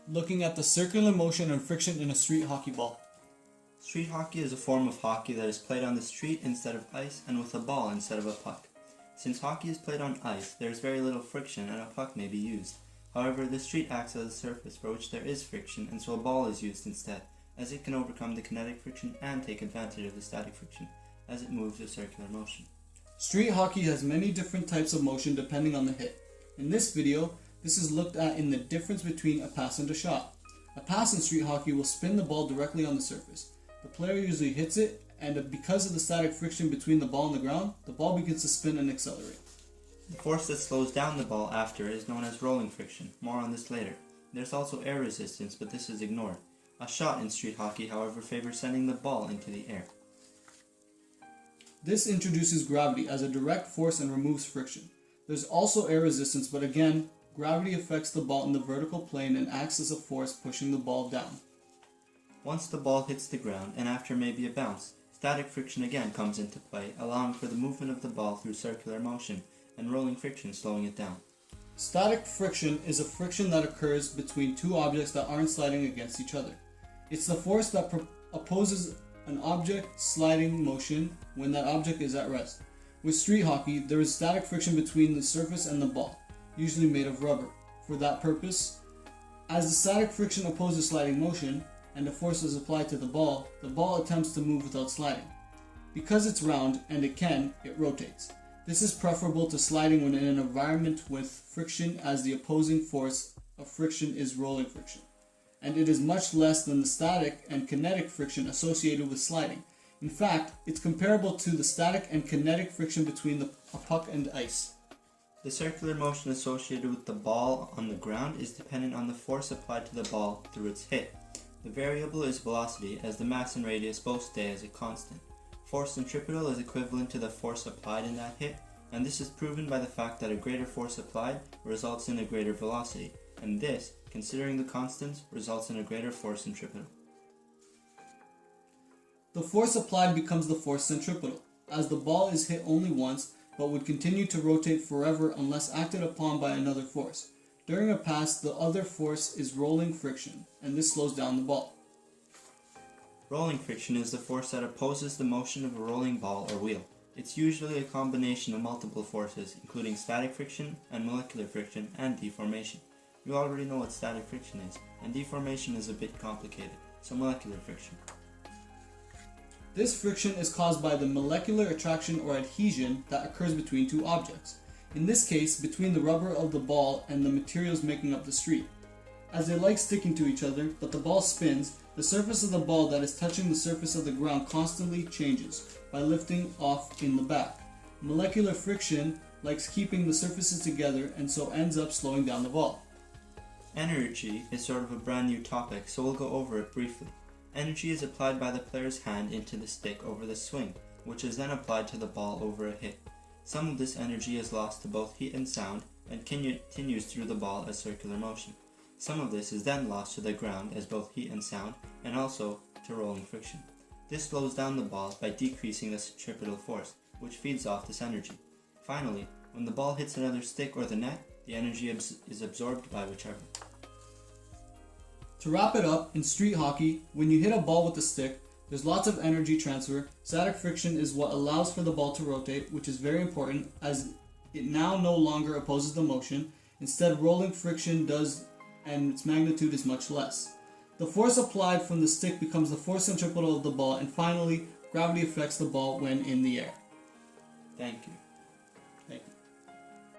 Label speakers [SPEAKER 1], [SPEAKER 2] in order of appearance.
[SPEAKER 1] looking at the circular motion and friction in a street hockey ball.
[SPEAKER 2] Street hockey is a form of hockey that is played on the street instead of ice and with a ball instead of a puck. Since hockey is played on ice, there is very little friction and a puck may be used. However, the street acts as a surface for which there is friction, and so a ball is used instead, as it can overcome the kinetic friction and take advantage of the static friction as it moves with circular motion.
[SPEAKER 1] Street hockey has many different types of motion depending on the hit. In this video, this is looked at in the difference between a pass and a shot. A pass in street hockey will spin the ball directly on the surface. The player usually hits it, and because of the static friction between the ball and the ground, the ball begins to spin and accelerate.
[SPEAKER 2] The force that slows down the ball after is known as rolling friction. More on this later. There's also air resistance, but this is ignored. A shot in street hockey, however, favors sending the ball into the air.
[SPEAKER 1] This introduces gravity as a direct force and removes friction. There's also air resistance, but again, gravity affects the ball in the vertical plane and acts as a force pushing the ball down.
[SPEAKER 2] Once the ball hits the ground, and after maybe a bounce, static friction again comes into play, allowing for the movement of the ball through circular motion, and rolling friction slowing it down.
[SPEAKER 1] Static friction is a friction that occurs between two objects that aren't sliding against each other. It's the force that opposes an object sliding motion when that object is at rest. With street hockey, there is static friction between the surface and the ball, usually made of rubber. For that purpose, as the static friction opposes sliding motion, and the force is applied to the ball attempts to move without sliding. Because it's round, and it rotates. This is preferable to sliding when in an environment with friction, as the opposing force of friction is rolling friction, and it is much less than the static and kinetic friction associated with sliding. In fact, it's comparable to the static and kinetic friction between a puck and ice.
[SPEAKER 2] The circular motion associated with the ball on the ground is dependent on the force applied to the ball through its hit. The variable is velocity, as the mass and radius both stay as a constant. Force centripetal is equivalent to the force applied in that hit, and this is proven by the fact that a greater force applied results in a greater velocity, and this, considering the constants, results in a greater force centripetal.
[SPEAKER 1] The force applied becomes the force centripetal, as the ball is hit only once, but would continue to rotate forever unless acted upon by another force. During a pass, the other force is rolling friction, and this slows down the ball.
[SPEAKER 2] Rolling friction is the force that opposes the motion of a rolling ball or wheel. It's usually a combination of multiple forces, including static friction and molecular friction and deformation. You already know what static friction is, and deformation is a bit complicated, so molecular friction.
[SPEAKER 1] This friction is caused by the molecular attraction or adhesion that occurs between two objects. In this case, between the rubber of the ball and the materials making up the street. As they like sticking to each other, but the ball spins, the surface of the ball that is touching the surface of the ground constantly changes by lifting off in the back. Molecular friction likes keeping the surfaces together and so ends up slowing down the ball.
[SPEAKER 2] Energy is sort of a brand new topic, so we'll go over it briefly. Energy is applied by the player's hand into the stick over the swing, which is then applied to the ball over a hit. Some of this energy is lost to both heat and sound and continues through the ball as circular motion. Some of this is then lost to the ground as both heat and sound, and also to rolling friction. This slows down the ball by decreasing the centripetal force, which feeds off this energy. Finally, when the ball hits another stick or the net, the energy is absorbed by whichever.
[SPEAKER 1] To wrap it up, in street hockey, when you hit a ball with a stick, there's lots of energy transfer. Static friction is what allows for the ball to rotate, which is very important as it now no longer opposes the motion. Instead, rolling friction does, and its magnitude is much less. The force applied from the stick becomes the force centripetal of the ball, and finally, gravity affects the ball when in the air.
[SPEAKER 2] Thank you.